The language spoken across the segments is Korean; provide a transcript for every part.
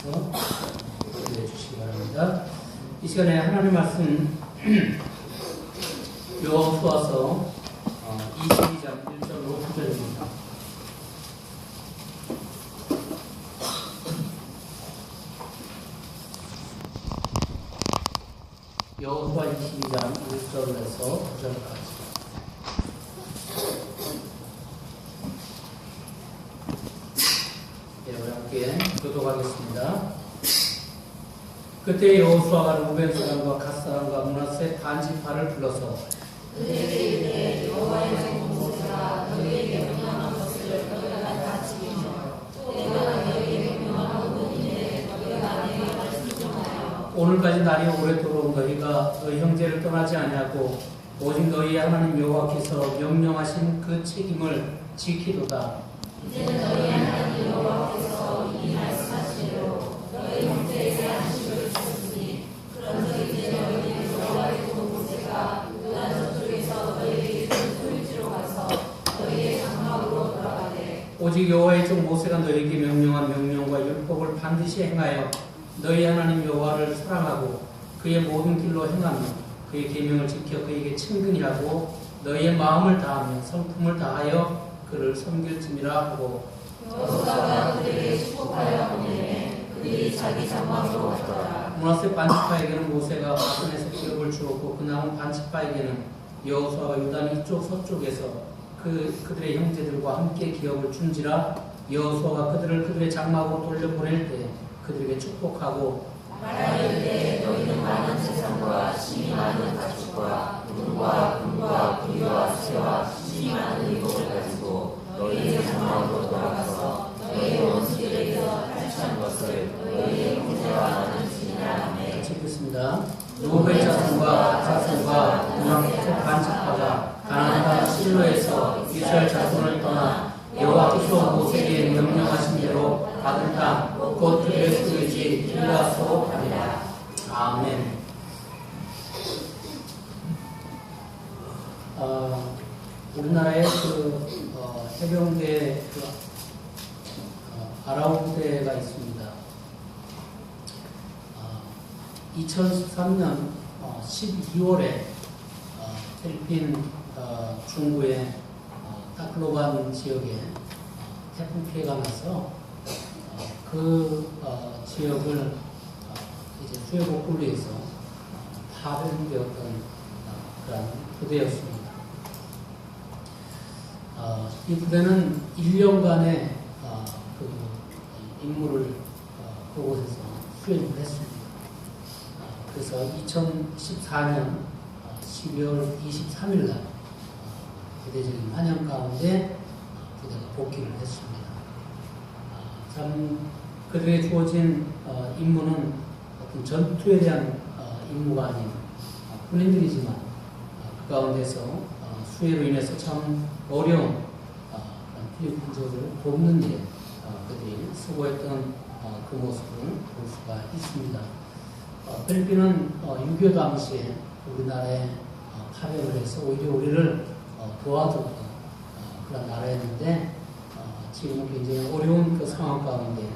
위해서 기도해 주시기 바랍니다. 이 시간에 하나님의 말씀 여호수아서 22장 1절로 9절입니다. 여호수아 22장 1절에서 9절까지. 우리 함께 교독하겠습니다. 그때 여호수아가 루벤 사람과 갓 사람과 므낫세 반지파를 불러서 그들에게 이르되 여호와의 종 모세가 너희에게 명령한 것을 너희가 다 지키며 또 내가 너희에게 명령한 것인데 너희가 내게 말씀하여 오늘까지 날이 오래도록 너희가 너희 형제를 떠나지 아니하고 오직 너희 하나님 여호와께서 명령하신 그 책임을 지키도다. 이제는 너희 하나님 여호와께서 이 말씀하신 대로 너희 형제에게 안식을 주셨으니 그러므로 이제 너희는 여호와의 종 모세가 요단 저쪽에서 너희에게 준 소유지로 가서 너희의 장막으로 돌아가되 오직 여호와의 종 모세가 너희에게 명령한 명령과 율법을 반드시 행하여 너희 하나님 여호와를 사랑하고 그의 모든 길로 행하며 그의 계명을 지켜 그에게 친근히 하고 너희의 마음을 다하며 성품을 다하여 그를 섬길지니라 하고 여호수아가 그들에게 축복하여 보내매 그들이 자기 장막으로 갔더라. 므낫세 반지파에게는 모세가 바산에서 기업을 주었고 그 남은 반지파에게는 여호수아가 요단 이쪽 서쪽에서 그들의 형제들과 함께 기업을 준지라. 여호수아가 그들을 그들의 장막으로 돌려보낼 때 그들에게 축복하고 말하기를 너희는 많은 재산과 심이 많은 가축과 돈과 금과 부유와 새와 심이 많은 의복을 가지고 너희의 장막으로 돌아가서 너희의 원수들에게서 탈취한 것을 너희의 형제와 나는 지니라 하매 같이 읽겠습니다. 루벤 자손과 자손과 므낫세 반지파가 가나안 실로에서 이스라엘 자손을 떠나 여호와께서 모세에게 명령하신 대로 받은 땅 곧 그들의 소유지 길라스로 가니라. 아멘. 우리나라의 해병대 아라우 부대가 있습니다. 2013년 12월에 필리핀 중부의 타클로반 지역에 태풍 피해가 나서 그 지역을 이제 수해 복구를 위해서 파병되었던 그런 부대였습니다. 이 부대는 1년간의 그 임무를 그곳에서 수행을 했습니다. 그래서 2014년 12월 23일 날 부대적인 환영 가운데 부대가 복귀를 했습니다. 참 그들에게 주어진 임무는 어떤 전투에 대한 임무가 아닌 군인들이지만 그 가운데서 수해로 인해서 참 어려운 필리핀족을 돕는 데 그들이 수고했던 그 모습을 볼 수가 있습니다. 필리핀은 6.25 당시에 우리나라에 파병을 해서 오히려 우리를 도와줬던 그런 나라였는데 지금은 굉장히 어려운 그 상황 가운데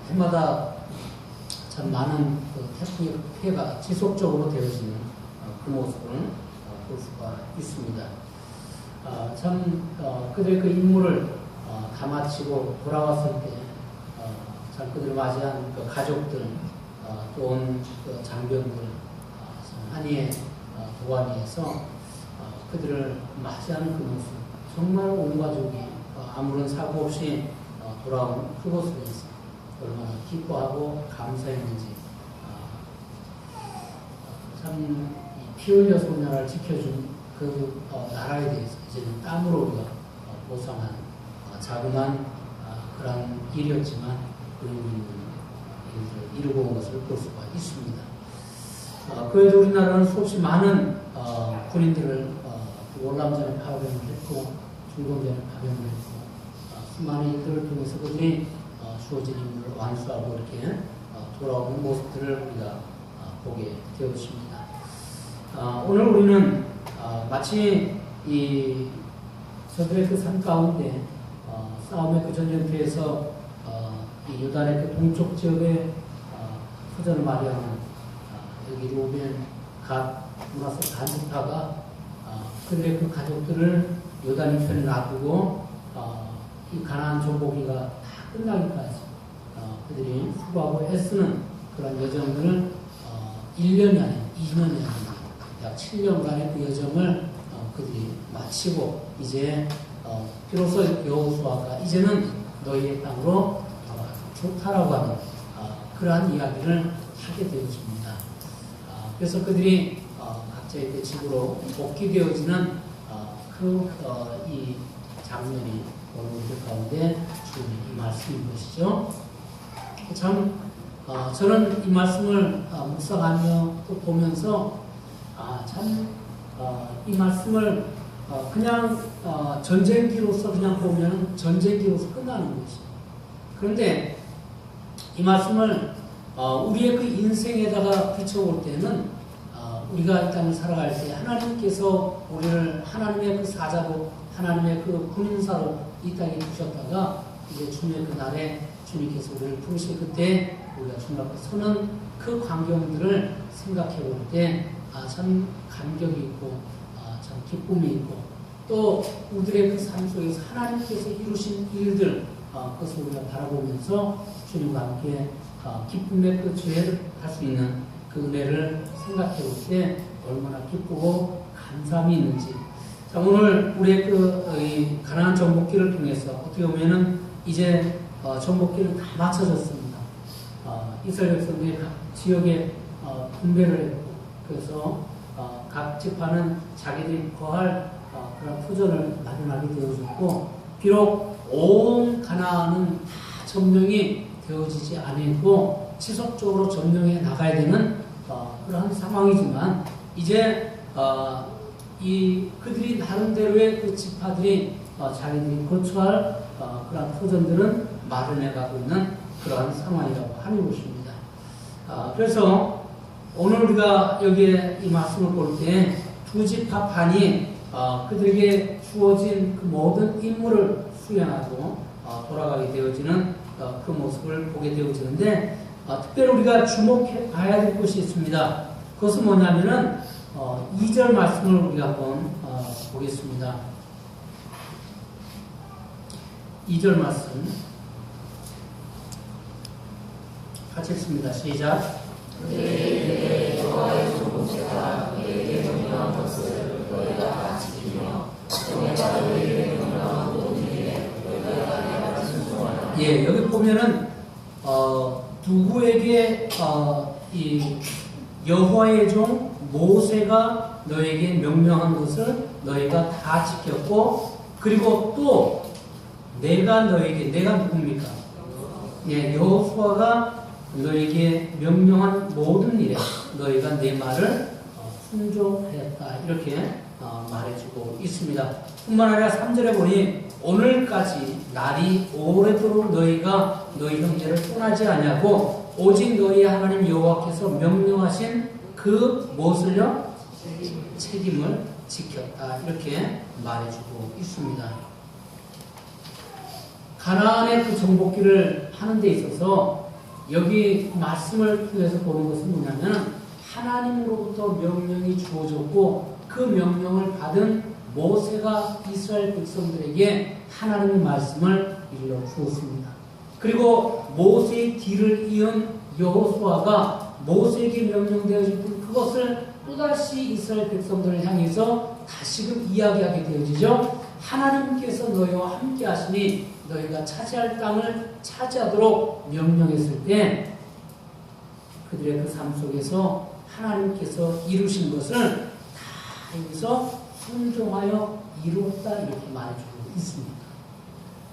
해마다 참 많은 그 태풍의 피해가 지속적으로 되어지는 그 모습을 볼 수가 있습니다. 참 그들의 그 임무를 다 마치고 돌아왔을 때 참 그들을 맞이한 그 가족들 또 온 그 장병들 한이의 도가니에서 그들을 맞이하는 그 모습 정말 온 가족이 아무런 사고 없이 돌아온 그곳에 대해서 얼마나 기뻐하고 감사했는지 참 피 흘려서 우리나라를 지켜준 그 나라에 대해서 이제는 땀으로 우리가 보상한 자그마한 그런 일이었지만 우리는 이루고 온 것을 볼 수가 있습니다. 그래도 우리나라는 수없이 많은 군인들을 월남전에 파병을 했고 중동전에 파병을 했고 수많은 일들을 통해서 그들이 주어진 임무를 완수하고 이렇게 돌아오는 모습들을 우리가 보게 되었습니다. 오늘 우리는 마치 이 저들의 그 삶 가운데 싸움의 그 전쟁터에서 이 요단의 그 동쪽 지역에 터전을 마련한 여기 루벤 갓 문하세 반지파가 그들의 그 가족들을 요단 이편에 놔두고 이 가나안 정복기가 다 끝나기까지 그들이 수고하고 애쓰는 그런 여정들을 1년이 아닌 2년이 아닌 약 7년간의 그 여정을 그들이 마치고 이제 비로소 여호수아가 이제는 너희의 땅으로 좋다라고 하는 그러한 이야기를 하게 되어집니다. 그래서 그들이 각자의 그 집으로 복귀되어지는 이 장면이 오늘 우리 가운데 주님의 이 말씀인 것이죠. 참 저는 이 말씀을 묵상하며 또 보면서 참 이 말씀을 그냥 전쟁기로서 그냥 보면 전쟁기로서 끝나는 것이. 그런데 이 말씀을 우리의 그 인생에다가 비춰볼 때는 우리가 이 땅을 살아갈 때 하나님께서 우리를 하나님의 그 사자로 하나님의 그 군인사로 이 땅에 두셨다가 이제 주님의 그 날에 주님께서 우리를 부르실 그때 우리가 주님 앞에 서는 그 광경들을 생각해 볼 때 참 감격이 있고 참 기쁨이 있고 또 우리들의 그 삶 속에서 하나님께서 이루신 일들 그것을 우리가 바라보면서 주님과 함께 기쁨의 그 주회를 할 수 있는 그 은혜를 생각해 볼 때 얼마나 기쁘고 감사함이 있는지. 자, 오늘 우리의 이 가나안 정복기를 통해서 어떻게 보면은 이제 정복기는 다 마쳐졌습니다. 이스라엘 백성들이 각 지역에 분배를 했고, 그래서 각 지파는 자기들이 거할 그런 터전을 마련하게 되어졌고, 비록 온 가나안은 다 점령이 되어지지 않고 지속적으로 점령해 나가야 되는 그런 상황이지만 이제 그들이 나름대로의 그 지파들이 자기들이 거처할 그런 터전들은 마련해가고 있는 그러한 상황이라고 하는 것입니다. 그래서 오늘 우리가 여기에 이 말씀을 볼 때 두 지파 반이 그들에게 주어진 그 모든 임무를 수행하고 돌아가게 되어지는 그 모습을 보게 되어지는데 특별히 우리가 주목해 봐야 될 것이 있습니다. 그것은 뭐냐면은 2절 말씀을 우리가 한번 보겠습니다. 2절 말씀 같이 읽습니다. 시작. 그들에게 여호와의 정복제가 너희에게 명령한 것을 너희가 다 지키며 정예가 너희에게 명령한 모든 일에 너희가 내가 순종하라. 예, 여기 보면은 누구에게 이 여호와의 종 모세가 너에게 명령한 것을 너희가 다 지켰고, 그리고 또 내가 누굽니까? 예, 여호수아가 너에게 명령한 모든 일에 너희가 내 말을 순종하였다. 이렇게 말해주고 있습니다. 뿐만 아니라 3절에 보니 오늘까지 날이 오래도록 너희가 너희 형제를 떠나지 아니하고 오직 너희 하나님 여호와께서 명령하신 그 무엇을요? 책임을 지켰다. 이렇게 말해주고 있습니다. 가나안의 그 정복기를 하는 데 있어서 여기 말씀을 통해서 보는 것은 뭐냐면 하나님으로부터 명령이 주어졌고 그 명령을 받은 모세가 이스라엘 백성들에게 하나님의 말씀을 일러 주었습니다. 그리고 모세의 뒤를 이은 여호수아가 모세에게 명령되어진 그것을 또다시 이스라엘 백성들을 향해서 다시금 이야기하게 되어지죠. 하나님께서 너희와 함께 하시니 너희가 차지할 땅을 차지하도록 명령했을 때 그들의 그 삶 속에서 하나님께서 이루신 것을 다 여기서 순종하여 이루었다 이렇게 말해주고 있습니다.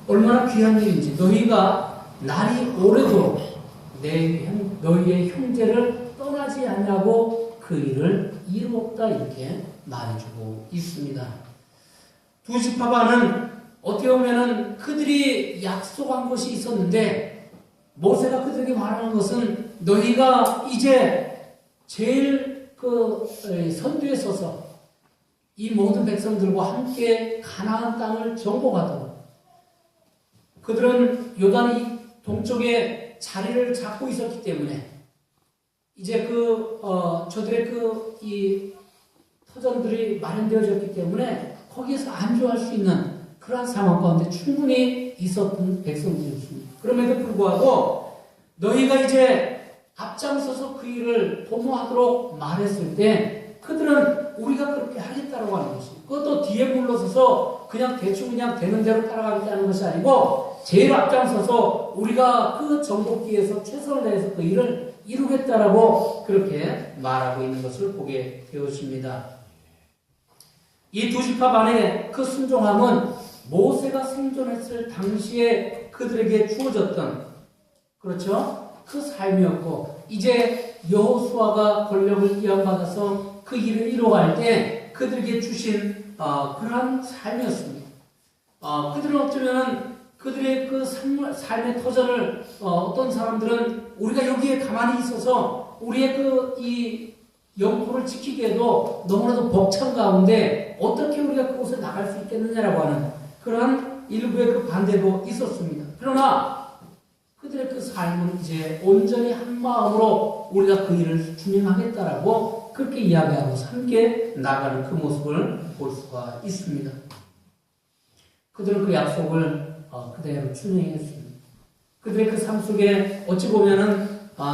얼마나 귀한 일인지 너희가 날이 오래도록 너희의 형제를 떠나지 않냐고 그 일을 이루었다 이렇게 말해주고 있습니다. 두 지파반은 어떻게 보면은 그들이 약속한 것이 있었는데 모세가 그들에게 말하는 것은 너희가 이제 제일 그 선두에 서서 이 모든 백성들과 함께 가나안 땅을 정복하도록 그들은 요단이 동쪽에 자리를 잡고 있었기 때문에 이제 저들의 이 터전들이 마련되어졌기 때문에 거기에서 안주할 수 있는 그러한 상황 가운데 충분히 있었던 백성들이었습니다. 그럼에도 불구하고 너희가 이제 앞장서서 그 일을 도모하도록 말했을 때 그들은 우리가 그렇게 하겠다라고 하는 것입니다. 그것도 뒤에 물러서서 그냥 대충 그냥 되는 대로 따라가겠다는 것이 아니고 제일 앞장서서 우리가 그 정복기에서 최선을 다해서 그 일을 이루겠다라고 그렇게 말하고 있는 것을 보게 되었습니다. 이 두 지파 반의 그 순종함은 모세가 생존했을 당시에 그들에게 주어졌던 그렇죠? 그 삶이었고 이제 여호수아가 권력을 이양받아서 그 일을 이루어갈 때 그들에게 주신 그러한 삶이었습니다. 그들은 어쩌면 그들의 그 삶의 터전을 어떤 사람들은 우리가 여기에 가만히 있어서 우리의 이 영토를 지키기에도 너무나도 벅찬 가운데 어떻게 우리가 그곳에 나갈 수 있겠느냐라고 하는 그러한 일부의 그 반대도 있었습니다. 그러나 그들의 그 삶은 이제 온전히 한 마음으로 우리가 그 일을 준행하겠다라고 그렇게 이야기하고 함께 나가는 그 모습을 볼 수가 있습니다. 그들은 그 약속을 그대로 준행했습니다. 그들의 그 삶 속에 어찌 보면은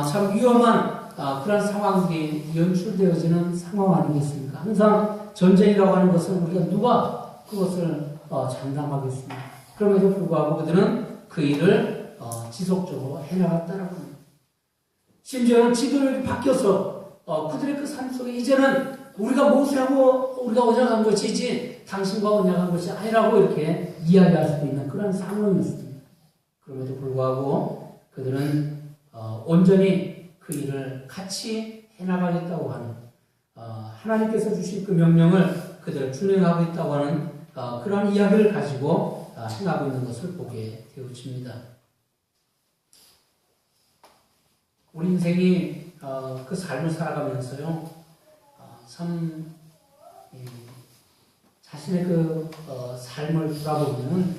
참 위험한 그런 상황들이 연출되어지는 상황 아니겠습니까? 항상 전쟁이라고 하는 것은 우리가 누가 그것을 장담하겠습니까? 그럼에도 불구하고 그들은 그 일을 지속적으로 해나갔다라고 합니다. 심지어는 지도력이 바뀌어서 그들의 그 삶 속에 이제는 우리가 모세하고 우리가 언약한 것이지 당신과 언약한 것이 아니라고 이렇게 이야기할 수도 있는 그런 상황이었습니다. 그럼에도 불구하고 그들은 온전히 그 일을 같이 해나가겠다고 하는 하나님께서 주신 그 명령을 그대로 준행하고 있다고 하는 그런 이야기를 가지고 행하고 있는 것을 보게 되어집니다. 우리 인생이 그 삶을 살아가면서요, 참 자신의 그 삶을 돌아보면은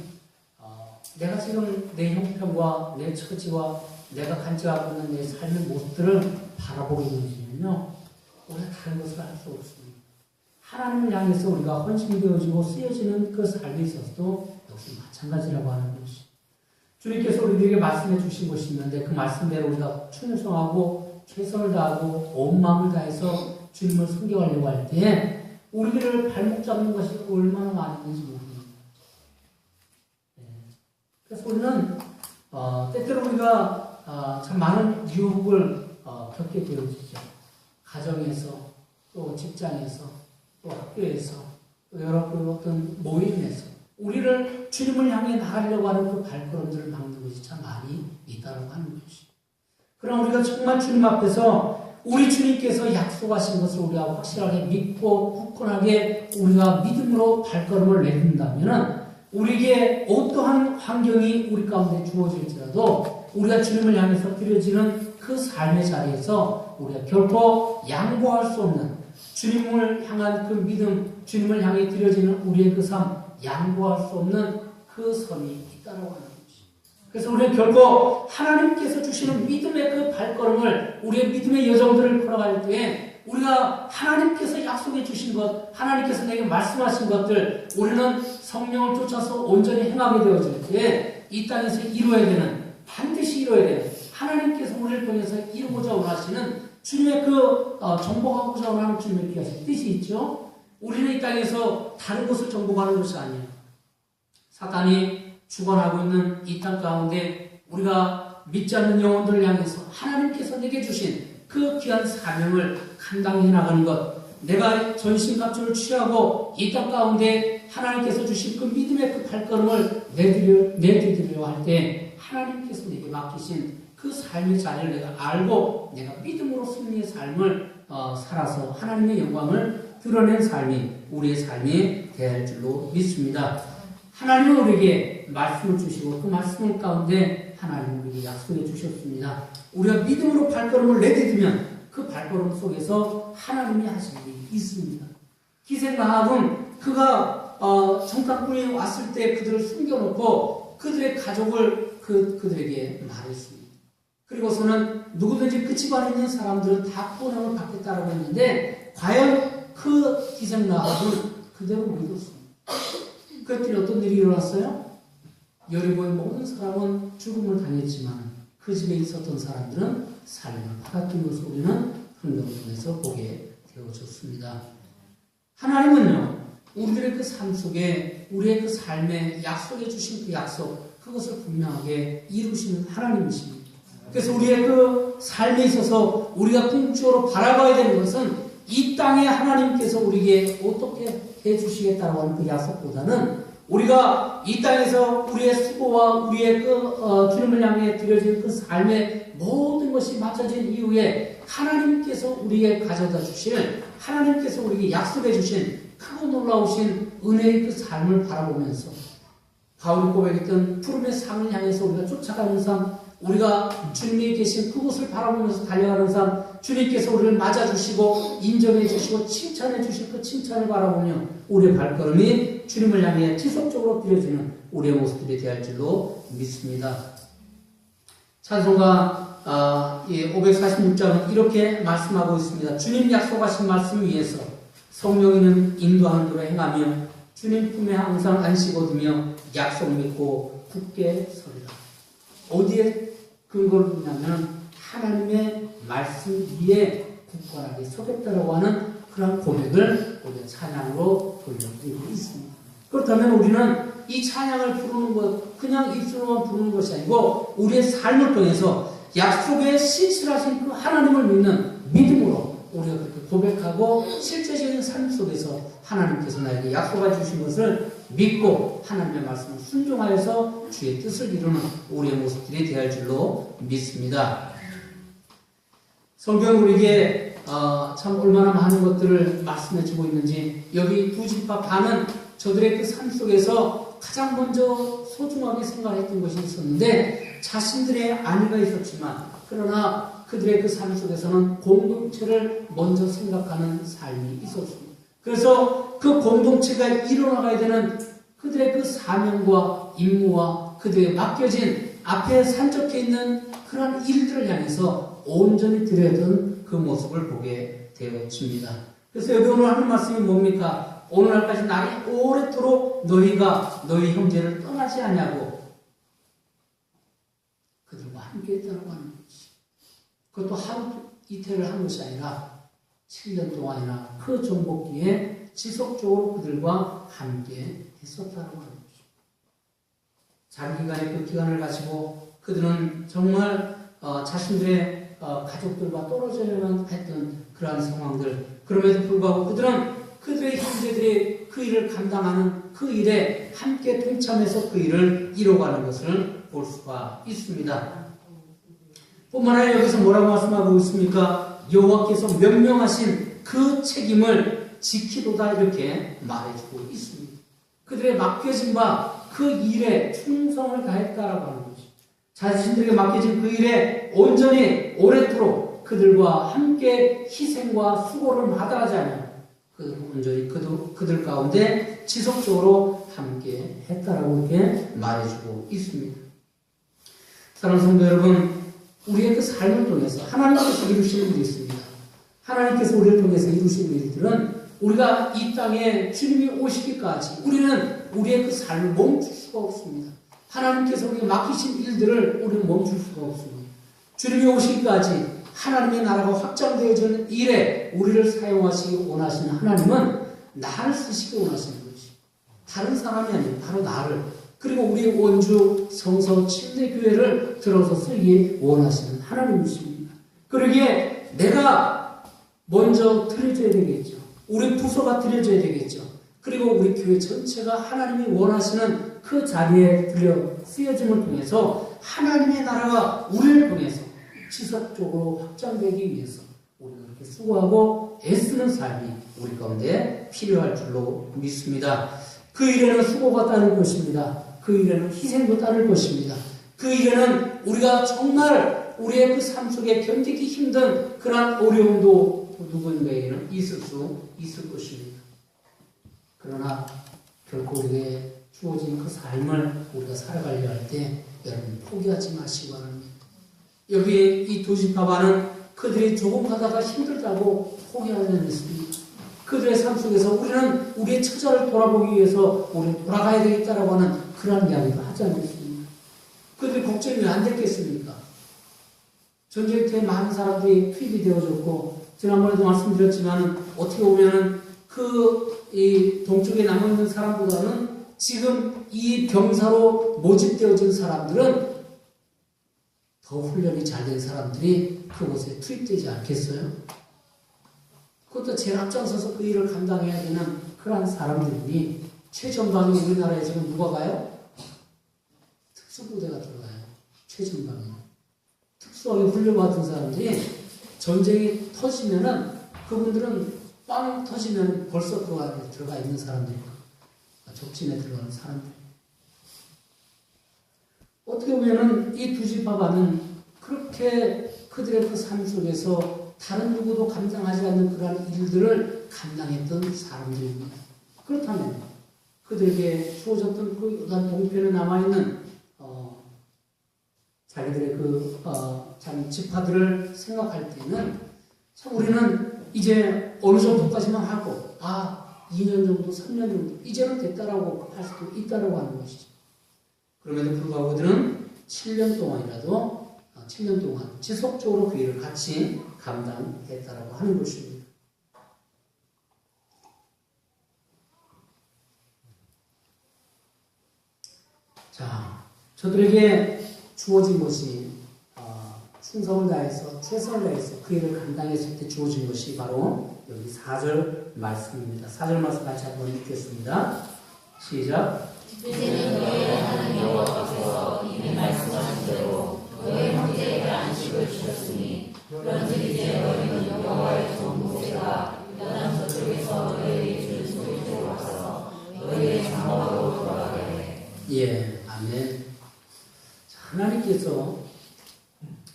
내가 지금 내 형편과 내 처지와 내가 간직하고 있는 내 삶의 모습들을 바라보게 되면요, 우리가 다른 것을 알 수 없습니다. 하나님을 향해서 우리가 헌신되어지고 쓰여지는 그 삶에 있어서도 역시 마찬가지라고 하는 것이 주님께서 우리에게 말씀해 주신 것이 있는데 그 말씀대로 우리가 충성하고 최선을 다하고 온 마음을 다해서 주님을 섬겨가려고 할 때 우리를 발목 잡는 것이 얼마나 많은지 모릅니다. 그래서 우리는 때때로 우리가 참 많은 유혹을 겪게 되어지죠. 가정에서 또 직장에서 또 학교에서 또 여러 그 어떤 모임에서 우리를 주님을 향해 나가려고 하는 그 발걸음들을 막는 것이 참 많이 있다고 하는 것이. 그럼 우리가 정말 주님 앞에서 우리 주님께서 약속하신 것을 우리가 확실하게 믿고 굳건하게 우리가 믿음으로 발걸음을 내딛는다면 우리에게 어떠한 환경이 우리 가운데 주어질지라도 우리가 주님을 향해서 드려지는 그 삶의 자리에서 우리가 결코 양보할 수 없는 주님을 향한 그 믿음, 주님을 향해 드려지는 우리의 그 삶, 양보할 수 없는 그 선이 있다고 하는 것이. 그래서 우리는 결코 하나님께서 주시는 믿음의 그 발걸음을 우리의 믿음의 여정들을 걸어갈 때에 우리가 하나님께서 약속해 주신 것, 하나님께서 내게 말씀하신 것들 우리는 성령을 쫓아서 온전히 행하게 되어질 때에 이 땅에서 이루어야 되는, 반드시 이루어야 되는 하나님께서 우리를 통해서 이루고자 원하시는 주님의 그 정복하고자 원하는 주님의 귀하신 뜻이 있죠. 우리는 이 땅에서 다른 것을 정복하는 것이 아니에요. 사탄이 주관하고 있는 이 땅 가운데 우리가 믿지 않는 영혼들을 향해서 하나님께서 내게 주신 그 귀한 사명을 감당해 나가는 것, 내가 전신갑주를 취하고 이 땅 가운데 하나님께서 주신 그 믿음의 그 발걸음을 내드리려 할 때 하나님께서 내게 맡기신 그 삶의 자리를 내가 알고 내가 믿음으로 승리의 삶을 살아서 하나님의 영광을 드러낸 삶이 우리의 삶이 될 줄로 믿습니다. 하나님은 우리에게 말씀을 주시고 그 말씀 가운데 하나님은 우리에게 약속해 주셨습니다. 우리가 믿음으로 발걸음을 내딛으면 그 발걸음 속에서 하나님이 하신 일이 있습니다. 기생나합은 그가 정탐꾼이 왔을 때 그들을 숨겨놓고 그들의 가족을 그들에게 말했습니다. 그리고서는 누구든지 그 집안에 있는 사람들은 다 구원함을 받겠다라고 했는데 과연 그 기생 라합은 그대로 믿었습니다. 그랬더니 어떤 일이 일어났어요? 여리고의 모든 사람은 죽음을 당했지만 그 집에 있었던 사람들은 삶을 받았던 것을 우리는 성경을 통해서 보게 되어졌습니다. 하나님은요, 우리들의 그 삶 속에 우리의 그 삶에 약속해 주신 그 약속, 그것을 분명하게 이루시는 하나님이십니다. 그래서 우리의 그 삶에 있어서 우리가 궁극적으로 바라봐야 되는 것은 이 땅에 하나님께서 우리에게 어떻게 해주시겠다고 하는 그 약속보다는 우리가 이 땅에서 우리의 수고와 우리의 주님을 향해 드려진 그 삶의 모든 것이 맞춰진 이후에 하나님께서 우리에게 가져다 주실, 하나님께서 우리에게 약속해 주신 크고 놀라우신 은혜의 그 삶을 바라보면서 바울이 고백했던 푸름의 상을 향해서 우리가 쫓아가는 삶, 우리가 주님이 계신 그곳을 바라보면서 달려가는 삶, 주님께서 우리를 맞아주시고 인정해 주시고 칭찬해 주실 그 칭찬을 바라보며 우리의 발걸음이 주님을 향해 지속적으로 뛰어지는 우리의 모습들이 되할 줄로 믿습니다. 찬송가 546장은 이렇게 말씀하고 있습니다. 주님 약속하신 말씀 위에서 성령이는 인도하는 대로 행하며 주님 품에 항상 안식 얻으며 약속 믿고 굳게 서리라. 어디에 그걸 두냐면 하나님의 말씀 위에 굳건하게 서겠다라고 하는 그런 고백을 우리가 찬양으로 돌려드리고 있습니다. 그렇다면 우리는 이 찬양을 부르는 것, 그냥 입술로만 부르는 것이 아니고 우리의 삶을 통해서 약속에 신실하신 그 하나님을 믿는 믿음으로 우리가 그렇게 고백하고 실제적인 삶 속에서 하나님께서 나에게 약속해 주신 것을 믿고 하나님의 말씀을 순종하여서 주의 뜻을 이루는 우리의 모습들이 되어야 할 줄로 믿습니다. 성경은 우리에게 참 얼마나 많은 것들을 말씀해 주고 있는지, 여기 두 집합 반은 저들의 그 삶 속에서 가장 먼저 소중하게 생각했던 것이 있었는데 자신들의 안위가 있었지만 그러나 그들의 그 삶 속에서는 공동체를 먼저 생각하는 삶이 있었습니다. 그래서 그 공동체가 이뤄나가야 되는 그들의 그 사명과 임무와 그들에게 맡겨진 앞에 산적해 있는 그런 일들을 향해서 온전히 드려야던 그 모습을 보게 되어집니다. 그래서 여기 오늘 하는 말씀이 뭡니까? 오늘날까지 날이 오래도록 너희가 너희 형제를 떠나지 않냐고 그들과 함께 했다고 하는 것이, 그것도 하루 이틀을 한 것이 아니라 7년 동안이나 그 정복기에 지속적으로 그들과 함께 했었다고 하는 것입니다. 장기간의 그 기간을 가지고 그들은 정말 자신들의 가족들과 떨어져야만 했던 그러한 상황들, 그럼에도 불구하고 그들은 그들의 형제들이 그 일을 감당하는 그 일에 함께 동참해서 그 일을 이뤄가는 것을 볼 수가 있습니다. 뿐만 아니라 여기서 뭐라고 말씀하고 있습니까? 여호와께서 명령하신 그 책임을 지키도다 이렇게 말해주고 있습니다. 그들의 맡겨진 바 그 일에 충성을 다했다라고 하는 것이, 자신들에게 맡겨진 그 일에 온전히 오래도록 그들과 함께 희생과 수고를 마다하지 않으며 온전히 그들 가운데 지속적으로 함께 했다라고 이렇게 말해주고 있습니다. 사랑하는 성도 여러분, 우리의 그 삶을 통해서 하나님께서 이루시는 일이 있습니다. 하나님께서 우리를 통해서 이루시는 일들은 우리가 이 땅에 주님이 오시기까지 우리는 우리의 그 삶을 멈출 수가 없습니다. 하나님께서 우리에게 맡기신 일들을 우리는 멈출 수가 없습니다. 주님이 오시기까지 하나님의 나라가 확장되어지는 일에 우리를 사용하시기 원하시는 하나님은 나를 쓰시기 원하시는 것이, 다른 사람이 아니고 바로 나를, 그리고 우리 원주 성서 침례교회를 들어서 쓰기 원하시는 하나님이십니다. 그러기에 내가 먼저 드려줘야 되겠죠. 우리 부서가 드려줘야 되겠죠. 그리고 우리 교회 전체가 하나님이 원하시는 그 자리에 쓰여짐을 통해서 하나님의 나라가 우리를 통해서 지속적으로 확장되기 위해서 우리가 그렇게 수고하고 애쓰는 삶이 우리 가운데 필요할 줄로 믿습니다. 그 일에는 수고가 따를 것입니다. 그 일에는 희생도 따를 것입니다. 그 일에는 우리가 정말 우리의 그 삶 속에 견디기 힘든 그러한 어려움도 누군가에게는 있을 수 있을 것입니다. 그러나 결코 우리에게 주어진 그 삶을 우리가 살아가려 할 때 여러분 포기하지 마시기 바랍니다. 여기 이 두 지파반은 그들이 조금 가다가 힘들다고 포기하지 않습니다. 그들의 삶 속에서 우리는 우리의 처자를 돌아보기 위해서 우리 돌아가야 되겠다라고 하는 그런 이야기를 하지 않습니다. 그들이 걱정이 왜 안 됐겠습니까? 전쟁 때 많은 사람들이 투입이 되어졌고, 지난번에도 말씀드렸지만 어떻게 보면은 이 동쪽에 남아있는 사람보다는 지금 이 병사로 모집되어진 사람들은 더 훈련이 잘 된 사람들이 그곳에 투입되지 않겠어요? 그것도 제일 앞장서서 그 일을 감당해야 되는 그러한 사람들이니 최전방에 우리나라에 지금 누가 가요? 특수부대가 들어가요. 최전방에. 특수하게 훈련받은 사람들이 전쟁이 터지면은 그분들은 빵 터지면 벌써 그 안에 들어가 있는 사람들이고 적진에 들어가는 사람들. 어떻게 보면은 이 두 지파반은 그렇게 그들의 그 삶 속에서 다른 누구도 감당하지 않는 그러한 일들을 감당했던 사람들입니다. 그렇다면 그들에게 주어졌던 그 요단 동편에 남아있는 자기들의 참 지파들을 생각할 때는 참 우리는 이제 어느 정도까지만 하고 2년 정도, 3년 정도 이제는 됐다라고 할 수도 있다라고 하는 것이죠. 그럼에도 불구하고 그들은 7년 동안이라도 7년 동안 지속적으로 그 일을 같이 감당했다라고 하는 것입니다. 자, 저들에게 주어진 것이 충성을 다해서 최선을 다해서 그 일을 감당했을 때 주어진 것이 바로 여기 4절 말씀입니다. 4절 말씀 같이 한번 읽겠습니다. 시작. 이제는 너희의 하나님 여호와께서 이미 말씀하신 대로 너희 형제에게 안식을 주셨으니 그런즉 이제 너희는 여호와의 좋은 모세가 요단 저쪽에서 너희에게 준 소유로 와서 너희의 장막으로 돌아가게 해. 예, 아멘. 자, 하나님께서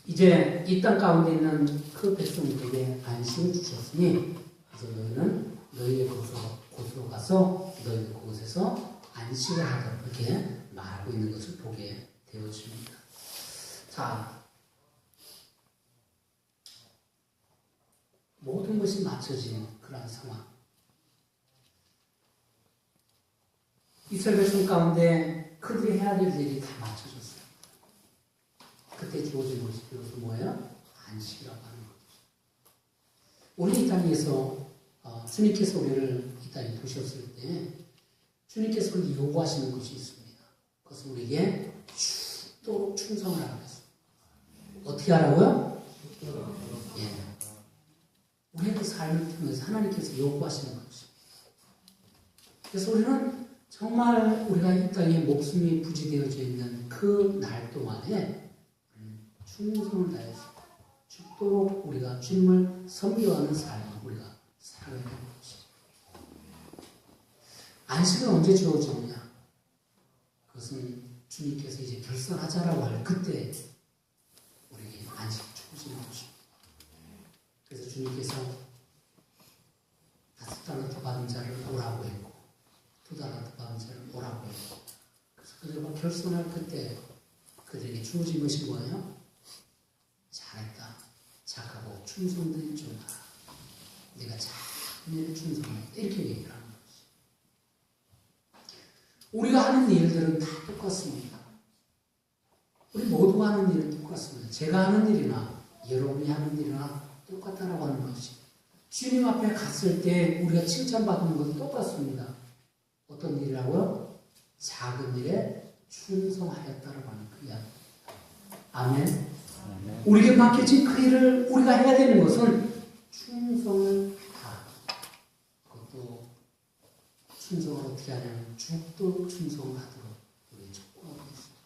이제 이 땅 가운데 있는 그 백성들에게 안식을 주셨으니 이제 너희는 너희의 곳으로 가서 너희의 그곳에서 안식을 하도록 그렇게 말하고 있는 것을 보게 되어집니다. 자, 모든 것이 맞춰진 그런 상황. 이스라엘 백성 가운데 그들이 해야 될 일이 다 맞춰졌어요. 그때 주어진 것이 비로소 뭐예요? 안식이라고 하는 거죠. 우리 이 땅에서 주님께서 우리를 이 땅에 두셨을 때 주님께서 우리 요구하시는 것이 있습니다. 그것은 우리에게 죽도록 충성을 하라고 했어요. 어떻게 하라고요? 예. 우리의 그 삶을 통해서 하나님께서 요구하시는 것이죠. 그래서 우리는 정말 우리가 이 땅에 목숨이 부지되어져 있는 그 날 동안에 충성을 다해서 죽도록 우리가 주님을 섬겨하는 삶을 우리가 살아야 되는 것이죠. 안식은 언제 주어지느냐? 그것은 주님께서 이제 결산하자라고 할 그때 우리에게 안식이 주어지는 것입니다. 그래서 주님께서 5달란트 받은 자를 오라고 했고 2달란트 받은 자를 오라고 했고 그래서 그들과 결산할 그때 그들에게 주어진 것이 뭐예요? 잘했다. 착하고 충성된 종아. 내가 작은 일을 충성했다. 이렇게 얘기를 하는 것이죠. 우리가 하는 일들은 다 똑같습니다. 우리 모두가 하는 일은 똑같습니다. 제가 하는 일이나 여러분이 하는 일이나 똑같다라고 하는 것이. 주님 앞에 갔을 때 우리가 칭찬받는 것은 똑같습니다. 어떤 일이라고요? 작은 일에 충성하였다라고 하는 그 이야기. 아멘. 우리에게 맡겨진 그 일을 우리가 해야 되는 것은 충성을 다. 그것도 충성을 어떻게 하냐면 죽도록 충성을 하도록 우리 촉구하고 있습니다.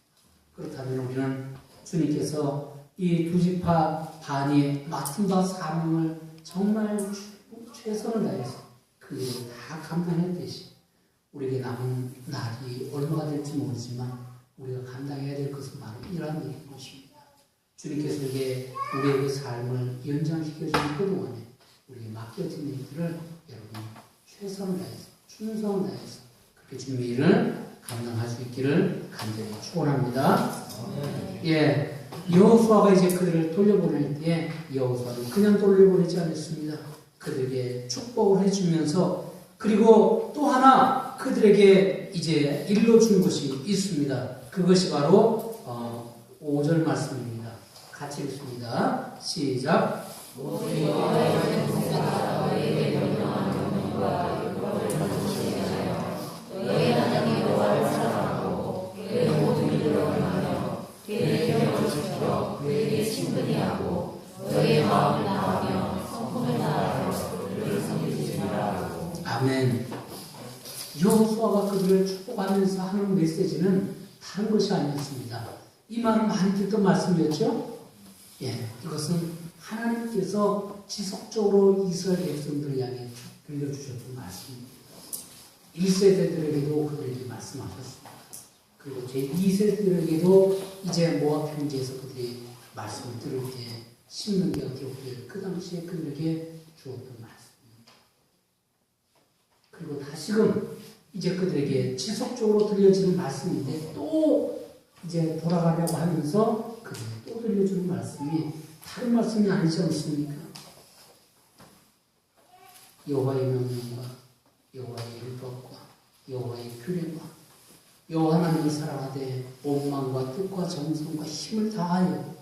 그렇다면 우리는 주님께서 이 두 지파 반이 맡은 바 사명을 정말 최선을 다해서 그 일을 다 감당했듯이 우리에게 남은 날이 얼마가 될지 모르지만 우리가 감당해야 될 것은 바로 이러한 일인 것입니다. 주님께서 우리의 그 삶을 연장시켜주는 그동안에 우리에게 맡겨진 일들을 여러분 최선을 다해서 충성을 다해서 그렇게 주님의 일을 감당할 수 있기를 간절히 축원합니다. 예, 여호수아가 이제 그들을 돌려보낼 때에 여호수아는 그냥 돌려보내지 않았습니다. 그들에게 축복을 해주면서 그리고 또 하나 그들에게 이제 일러준 것이 있습니다. 그것이 바로 5절 말씀입니다. 같이 읽습니다. 시작. 그에게 친근히 하고 너의 마음을 다하며 성품을 다하여 그를 섬기시리라. 아멘. 여호수아가 그들을 축복하면서 하는 메시지는 다른 것이 아니었습니다. 이 말은 많이 듣던 말씀이었죠? 예, 이것은 하나님께서 지속적으로 이스라엘 백성들을 향해 들려주셨던 말씀입니다. 1세대들에게도 그들에게 말씀하셨습니다. 그리고 제2세대들에게도 이제 모압 평지에서 그들이 말씀을 들을 때 신명기가 기록될 그 당시에 그들에게 주었던 말씀입니다. 그리고 다시금 이제 그들에게 지속적으로 들려지는 말씀인데 또 이제 돌아가려고 하면서 그들에게 또 들려주는 말씀이 다른 말씀이 아니지 않습니까? 여호와의 명령과 여호와의 율법과 여호와의 규례와 여호와 하나님을 사랑하되 온 마음과 뜻과 정성과 힘을 다하여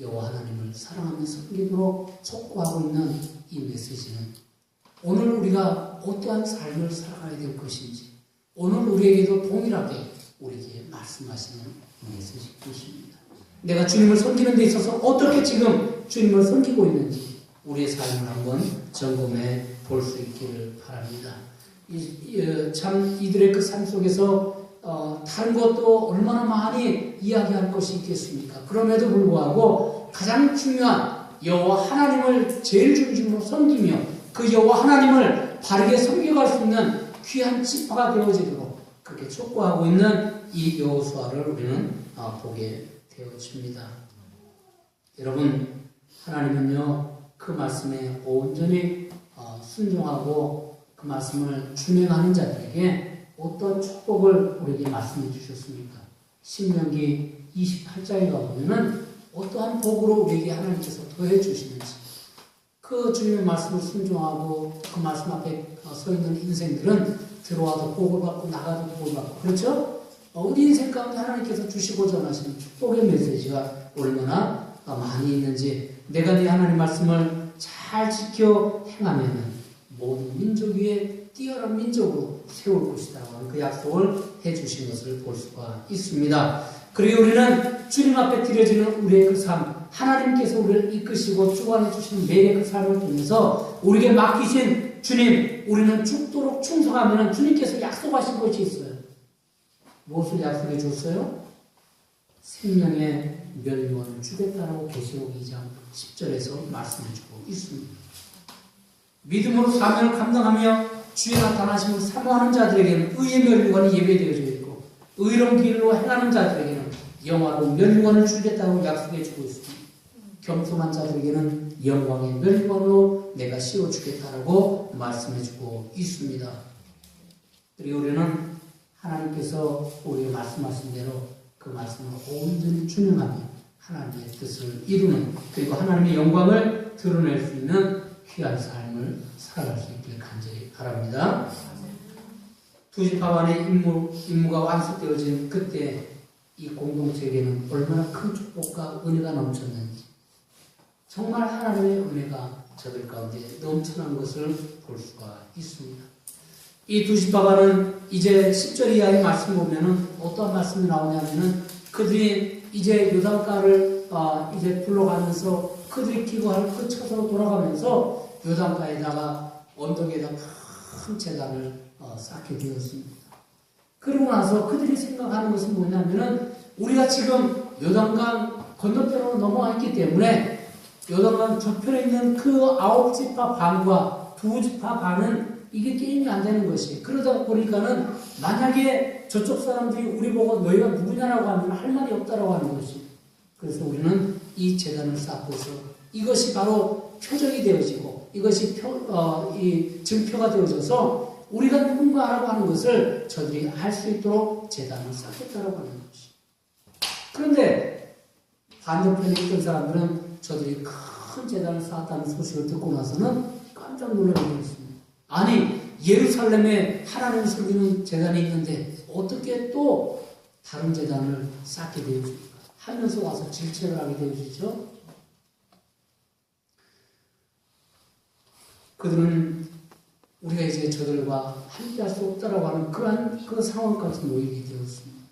여호와 하나님을 사랑하며 섬기도록 촉구하고 있는 이 메시지는 오늘 우리가 어떠한 삶을 살아가야 될 것인지 오늘 우리에게도 동일하게 우리에게 말씀하시는 메시지일 것입니다. 내가 주님을 섬기는 데 있어서 어떻게 지금 주님을 섬기고 있는지 우리의 삶을 한번 점검해 볼 수 있기를 바랍니다. 참 이들의 그 삶 속에서 다른 것도 얼마나 많이 이야기할 것이 있겠습니까? 그럼에도 불구하고 가장 중요한 여호와 하나님을 제일 중심으로 섬기며 그 여호와 하나님을 바르게 섬겨갈 수 있는 귀한 지파가 되어지도록 그렇게 촉구하고 있는 이 여호수아를 우리는 보게 되어집니다. 여러분, 하나님은요 그 말씀에 온전히 순종하고 그 말씀을 준행하는 자들에게 어떤 축복을 우리에게 말씀해 주셨습니까? 신명기 28장에 가보면 어떠한 복으로 우리에게 하나님께서 더해 주시는지 그 주님의 말씀을 순종하고 그 말씀 앞에 서 있는 인생들은 들어와도 복을 받고 나가도 복을 받고 그렇죠? 우리 인생 가운데 하나님께서 주시고자 하시는 축복의 메시지가 얼마나 많이 있는지 내가 네 하나님 말씀을 잘 지켜 행하면 모든 민족 위에 뛰어난 민족으로 세울 것이라고 하는 그 약속을 해주신 것을 볼 수가 있습니다. 그리고 우리는 주님 앞에 드려지는 우리의 그 삶, 하나님께서 우리를 이끄시고 주관해 주시는 매일의 그 삶을 통해서 우리에게 맡기신 주님, 우리는 죽도록 충성하면 주님께서 약속하신 것이 있어요. 무엇을 약속해 줬어요? 생명의 멸류관을 주겠다라고 계시록 2장 10절에서 말씀해주고 있습니다. 믿음으로 사명을 감당하며 주의 나타나심을 사모하는 자들에게는 의의 멸류관이 예배되어져 있고 의로운 길로 행하는 자들에게는 영화로운 멸류관을 주겠다고 약속해 주고 있습니다. 겸손한 자들에게는 영광의 멸류관으로 내가 씌워주겠다라고 말씀해 주고 있습니다. 그리고 우리는 하나님께서 우리에게 말씀하신 대로 그 말씀을 온전히 준행하며 하나님의 뜻을 이루는 그리고 하나님의 영광을 드러낼 수 있는 귀한 삶을 살아갈 수 있길 간절히 바랍니다. 두 지파만의 임무가 완수되어진 그때 이 공동체에게는 얼마나 큰 축복과 은혜가 넘쳤는지 정말 하나님의 은혜가 저들 가운데 넘쳐난 것을 볼 수가 있습니다. 이 두 지파만은 이제 10절 이하의 말씀 보면은 어떤 말씀이 나오냐면은 그들이 이제 요단가를 이제 불러가면서 그들이 기거할 그 처소로 돌아가면서 요단가에다가 언덕에다 큰 제단을 쌓게 되었습니다. 그러고 나서 그들이 생각하는 것은 뭐냐면은 우리가 지금 요단강 건너편으로 넘어와 있기 때문에 요단강 저편에 있는 그 9지파 반과 2지파 반은 이게 게임이 안 되는 것이 그러다 보니까는 만약에 저쪽 사람들이 우리 보고 너희가 누구냐라고 하면 할 말이 없다라고 하는 것이 그래서 우리는 이 제단을 쌓고서 이것이 바로 표적이 되어지고 이것이 이 증표가 되어져서 우리가 누군가라고 하는 것을 저들이 알 수 있도록 제단을 쌓겠다라고 하는 것이 그런데 반대편에 있던 사람들은 저들이 큰 재단을 쌓았다는 소식을 듣고 나서는 깜짝 놀라게 되었습니다. 아니, 예루살렘에 하나님 섬기는 재단이 있는데 어떻게 또 다른 재단을 쌓게 되어집니까? 하면서 와서 질책을 하게 되어지죠. 그들은 우리가 이제 저들과 함께 할 수 없다라고 하는 그러한 그 상황까지 놓이게 되었습니다.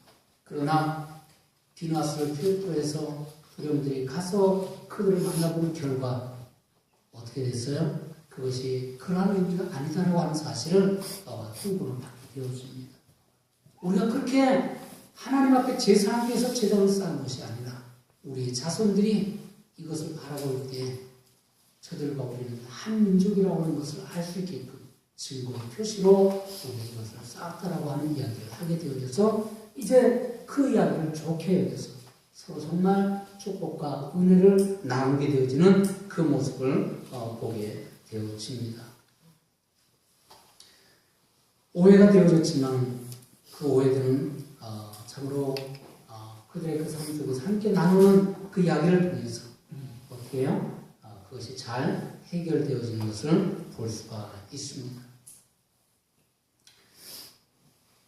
그러나 디나스를 필두로 해서 여러분들이 가서 그들을 만나본 결과 어떻게 됐어요? 그것이 그러한 의미가 아니다라고 하는 사실을 통보를 받게 되었습니다. 우리가 그렇게 하나님 앞에 제사 위에서 제단을 쌓은 것이 아니라 우리의 자손들이 이것을 바라볼 때 저들과 우리는 한 민족이라고 하는 것을 알 수 있게끔 증거의 표시로 우리가 이것을 쌓았다라고 하는 이야기를 하게 되어져서 이제 그 이야기를 좋게 여겨서 서로 정말 축복과 은혜를 나누게 되어지는 그 모습을 보게 되어집니다. 오해가 되어졌지만 그 오해들은 참으로 그들의 그 삶 속에서 함께 나누는 그 이야기를 통해서 어떻게 해요? 그것이 잘 해결되어지는 것을 볼 수가 있습니다.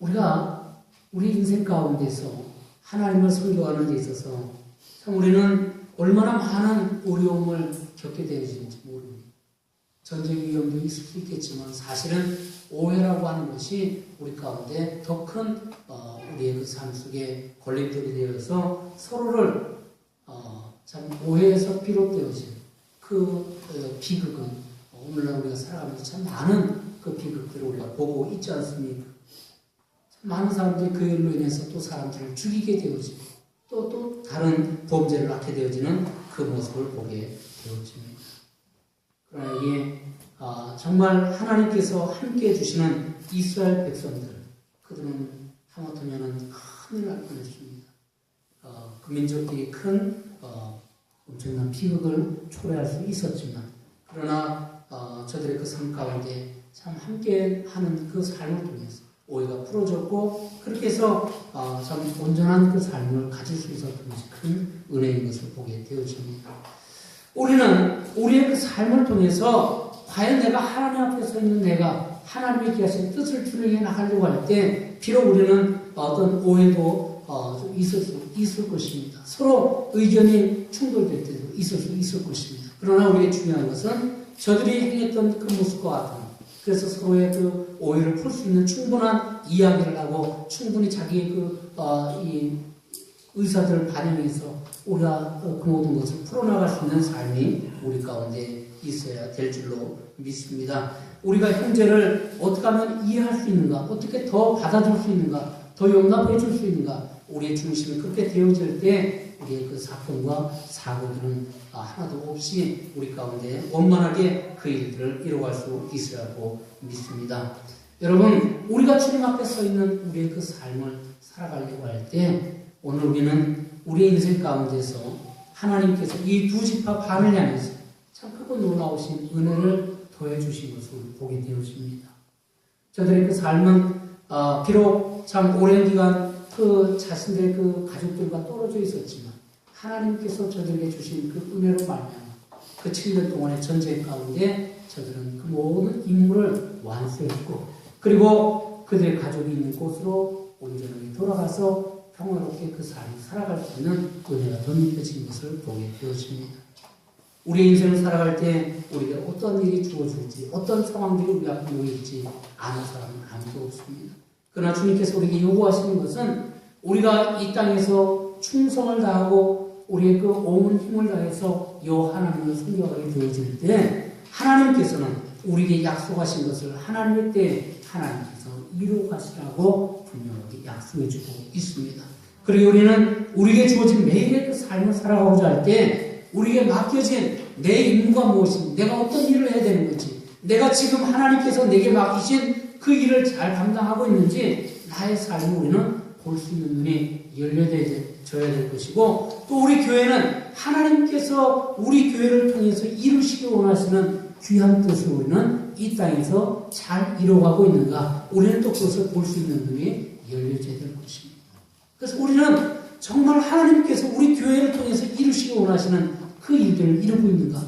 우리가 우리 인생 가운데서 하나님을 섬겨하는 데 있어서 참 우리는 얼마나 많은 어려움을 겪게 되어지는지 모릅니다. 전쟁 위험도 있을 수 있겠지만 사실은 오해라고 하는 것이 우리 가운데 더 큰 우리의 그 삶 속에 걸림돌이 되어서 서로를 참 오해에서 비롯되어진 그 비극은 오늘날 우리가 살아가면서 참 많은 그 비극들을 우리가 보고 있지 않습니까? 많은 사람들이 그 일로 인해서 또 사람들을 죽이게 되어지고 또 다른 범죄를 낳게 되어지는 그 모습을 보게 되어집니다. 그러나 이게 정말 하나님께서 함께 해주시는 이스라엘 백성들, 그들은 하마터면 큰일 날 뻔했습니다. 그 민족들이 큰 엄청난 비극을 초래할 수 있었지만 그러나 저들의 그 삶 가운데 참 함께 하는 그 삶을 통해서 오해가 풀어졌고 그렇게 해서 참 온전한 그 삶을 가질 수 있었던 것이 큰 은혜인 것을 보게 되어집니다. 우리는 우리의 그 삶을 통해서 과연 내가 하나님 앞에 서 있는 내가 하나님의 기하신 뜻을 준행해 나가려고 할 때 비록 우리는 어떤 오해도 좀 있을 것입니다. 서로 의견이 충돌될 때도 있을 수 있을 것입니다. 그러나 우리의 중요한 것은 저들이 행했던 그 모습과 같은 그래서 서로의 그 오해를 풀 수 있는 충분한 이야기를 하고 충분히 자기의 이 의사들을 반영해서 우리가 그 모든 것을 풀어나갈 수 있는 삶이 우리 가운데 있어야 될 줄로 믿습니다. 우리가 형제를 어떻게 하면 이해할 수 있는가, 어떻게 더 받아줄 수 있는가, 더 용납해 줄 수 있는가, 우리의 중심이 그렇게 되어질 때 우리의 그 사건과 사고들은 하나도 없이 우리 가운데 원만하게 그 일들을 이루어갈 수 있으라고 믿습니다. 여러분, 우리가 주님 앞에 서 있는 우리의 그 삶을 살아가려고 할 때 오늘 우리는 우리의 인생 가운데서 하나님께서 이 두 지파 반을 향해서 참 크고 놀라우신 은혜를 더해 주신 것을 보게 되어집니다. 저들의 그 삶은 비록 참 오랜 기간 그 자신들의 그 가족들과 떨어져 있었지만 하나님께서 저들에게 주신 그 은혜로 말미암아 그 7년 동안의 전쟁 가운데 저들은 그 모든 임무를 완수했고 그리고 그들의 가족이 있는 곳으로 온전하게 돌아가서 평화롭게 그 삶을 살아갈 수 있는 은혜가 덧입혀진 것을 보게 되어집니다. 우리 인생을 살아갈 때 우리에게 어떤 일이 주어질지 어떤 상황들이 우리 앞에 놓일지 아는 사람은 아무도 없습니다. 그러나 주님께서 우리에게 요구하시는 것은 우리가 이 땅에서 충성을 다하고 우리의 그 온 힘을 다해서 요 하나님을 섬겨가게 되어질 때 하나님께서는 우리에게 약속하신 것을 하나님의 때에 하나님께서 이루어 가시라고 분명하게 약속해 주고 있습니다. 그리고 우리는 우리에게 주어진 매일의 그 삶을 살아가고자 할 때 우리에게 맡겨진 내 임무가 무엇인지, 내가 어떤 일을 해야 되는 건지, 내가 지금 하나님께서 내게 맡기신 그 일을 잘 감당하고 있는지 나의 삶을 우리는 볼 수 있는 눈이 열려져야 될 것이고 또 우리 교회는 하나님께서 우리 교회를 통해서 이루시기 원하시는 귀한 뜻을 우리는 이 땅에서 잘 이루어가고 있는가 우리는 또 그것을 볼 수 있는 눈이 열려져야 될 것입니다. 그래서 우리는 정말 하나님께서 우리 교회를 통해서 이루시기 원하시는 그 일들을 이루고 있는가?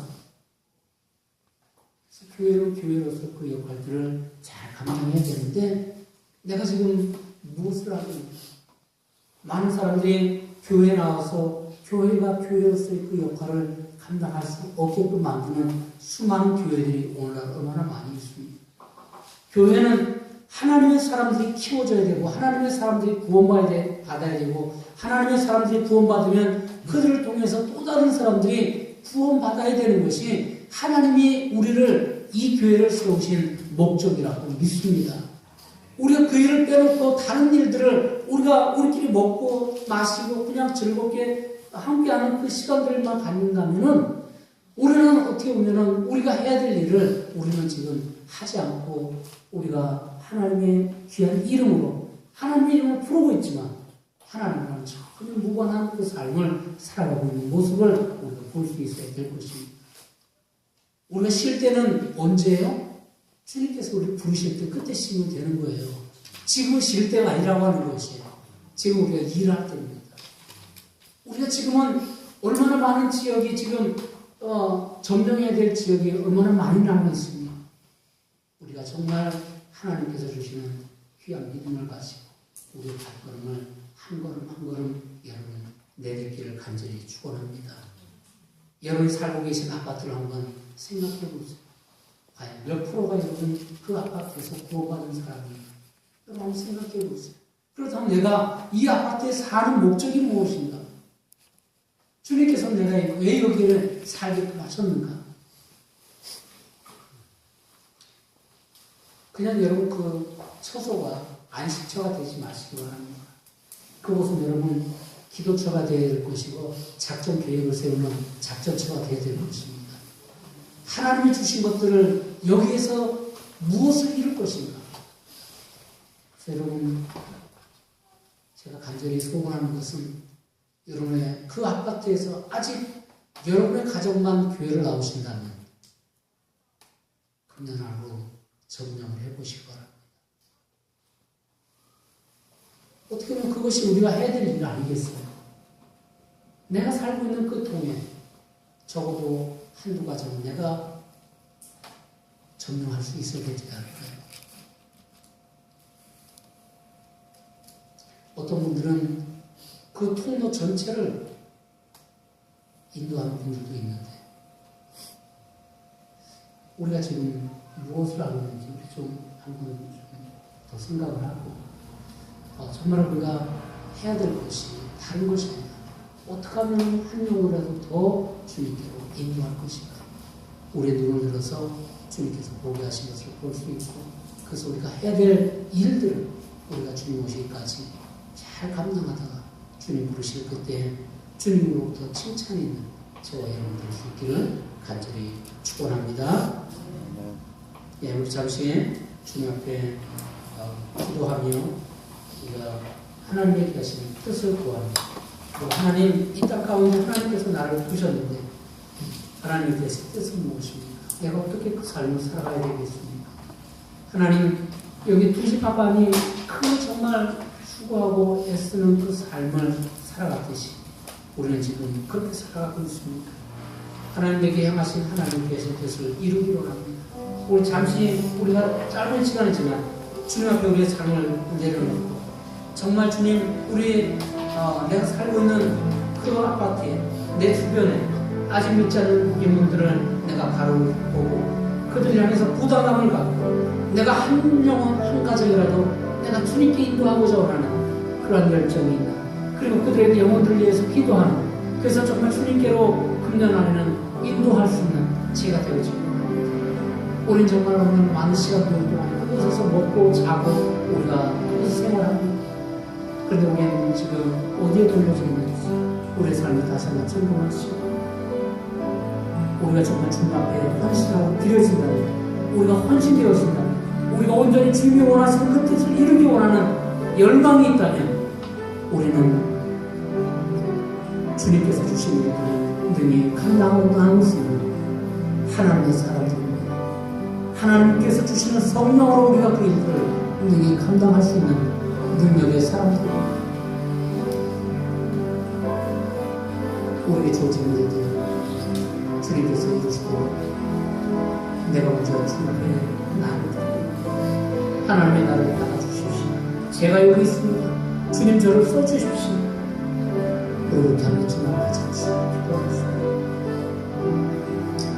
그래서 교회로서 그 역할들을 잘 감당해야 되는데 내가 지금 무엇을 하고 있는가? 많은 사람들이 교회에 나와서 교회가 교회로서의 그 역할을 감당할 수 없게끔 만드는 수많은 교회들이 오늘날 얼마나 많이 있습니다. 교회는 하나님의 사람들이 키워져야 되고 하나님의 사람들이 받아야 되고 하나님의 사람들이 구원받으면 그들을 통해서 또 다른 사람들이 구원받아야 되는 것이 하나님이 우리를 이 교회를 세우신 목적이라고 믿습니다. 우리가 그 일을 빼놓고 다른 일들을 우리끼리 먹고 마시고 그냥 즐겁게 함께하는 그 시간들만 갖는다면은 우리는 어떻게 보면은 우리가 해야 될 일을 우리는 지금 하지 않고 우리가 하나님의 귀한 이름으로 하나님의 이름을 부르고 있지만 하나님과는 전혀 무관한 그 삶을 살아가고 있는 모습을 우리가 볼 수 있어야 될 것입니다. 우리가 쉴 때는 언제예요? 주님께서 우리 부르실 때 그때 쉬면 되는 거예요. 지금 쉴 때가 아니라고 하는 것이에요. 지금 우리가 일할 때입니다. 우리가 지금은 얼마나 많은 지역이 지금 점령해야 될 지역이 얼마나 많이 남아 있습니다. 우리가 정말 하나님께서 주시는 귀한 믿음을 가지고 우리의 발걸음을 한 걸음 한 걸음 여러분 내딛기를 간절히 축원합니다. 여러분이 살고 계신 아파트를 한번 생각해 보세요. 과연 몇 프로가 여러분 그 아파트에서 구원받은 사람이에요? 여러분 한번 생각해 보세요. 그렇다면 내가 이 아파트에 사는 목적이 무엇인가? 주님께서 내가 왜 여기를 살게끔 하셨는가? 그냥 여러분 그 처소가 안식처가 되지 마시기 바랍니다. 그곳은 여러분 기도처가 되어야 될 것이고 작전 계획을 세우는 작전처가 되어야 될 것입니다. 하나님이 주신 것들을 여기에서 무엇을 이룰 것인가? 그래서 여러분 제가 간절히 소원하는 것은 여러분의 그 아파트에서 아직 여러분의 가족만 교회를 나오신다면 금년하고 점령을 해보시기 바랍니다. 어떻게 보면 그것이 우리가 해야 될 일 아니겠어요? 내가 살고 있는 그 통에 적어도 한두 가정은 내가 점령할 수 있어야 되지 않을까요? 어떤 분들은 그 통로 전체를 인도하는 분들도 있는데 우리가 지금 무엇을 하고 있는지 우리 좀 한번 더 생각을 하고 정말 우리가 해야 될 것이 다른 것이 아니라 어떻게 하면 한 영혼이라도 더 주님께로 인도할 것인가. 우리의 눈을 들어서 주님께서 보게 하신 것을 볼 수 있고 그래서 우리가 해야 될 일들을 우리가 주님 오시기까지 잘 감당하다가 주님 부르실 그때 주님으로부터 칭찬이 있는 저와 여러분 될 수 있기를 간절히 축원합니다. 예, 우리 잠시 주님 앞에 기도하며 우리가 하나님께 하시는 뜻을 구합니다. 하나님, 이 땅 가운데 하나님께서 나를 두셨는데 하나님께서 뜻은 무엇입니까? 내가 어떻게 그 삶을 살아가야 되겠습니까? 하나님, 여기 두시파반이 그 정말 수고하고 애쓰는 그 삶을 살아갔듯이 우리는 지금 그렇게 살아가고 있습니다. 하나님에게 향하신 하나님께서 뜻을 이루기로 합니다. 우리 잠시 우리가 짧은 시간이지만 주님 앞에 우리의 삶을 내려놓고 정말 주님 우리 내가 살고 있는 그 아파트에 내 주변에 아직 믿지 않는 인물들을 내가 바라보고 그들을 향해서 부담감을 갖고 내가 한 영혼 한 가정이라도 내가 주님께 인도하고자 원하는 그러한 열정이 있나 그리고 그들에게 영혼들을 위해서 기도하는 그래서 정말 주님께로 금년 안에는 인도할 수 있는 제가 되어지고 우린 정말 오늘 많은 시간을 동안 그곳에서 먹고 자고 우리가 그곳에서 생활합니다. 그런데 우리는 지금 어디에 돌려져 있는지 우리의 삶을 다시 한번 점검하시고 우리가 정말 주님 앞에 헌신하고 드려진다면 우리가 헌신되어진다면 우리가 온전히 주님이 원하시는 그 뜻을 이루기 원하는 열망이 있다면 우리는 주님께서 주신 일들을 능히 감당하고 나올 수 있는 하나님의 사람들입니다. 하나님께서 주시는 성령으로 우리가 그 일들을 능히 감당할 수 있는 능력의 사람들입니다. 우리에게 주어진 일들 주님께서 이루시고 내가 먼저 생각해 나거든. 하나님의 나를 받아주십시오. 제가 여기 있습니다. 주님 저를 써주십시오. 의롭다는 주님과 같이 기도하겠습니다.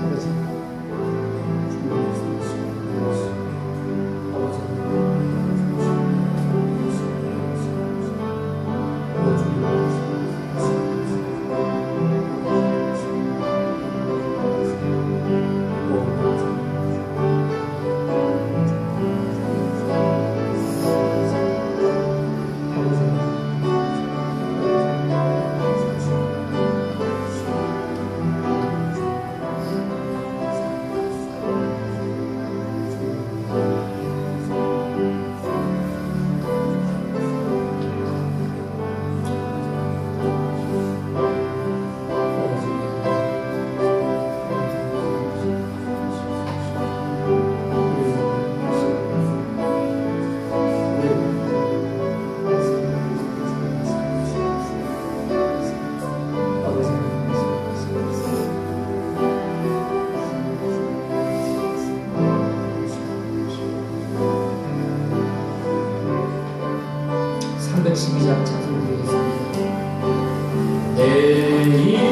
아버지, 주님의 손이시오. 아버지, 장 찬송드리겠습니다. 내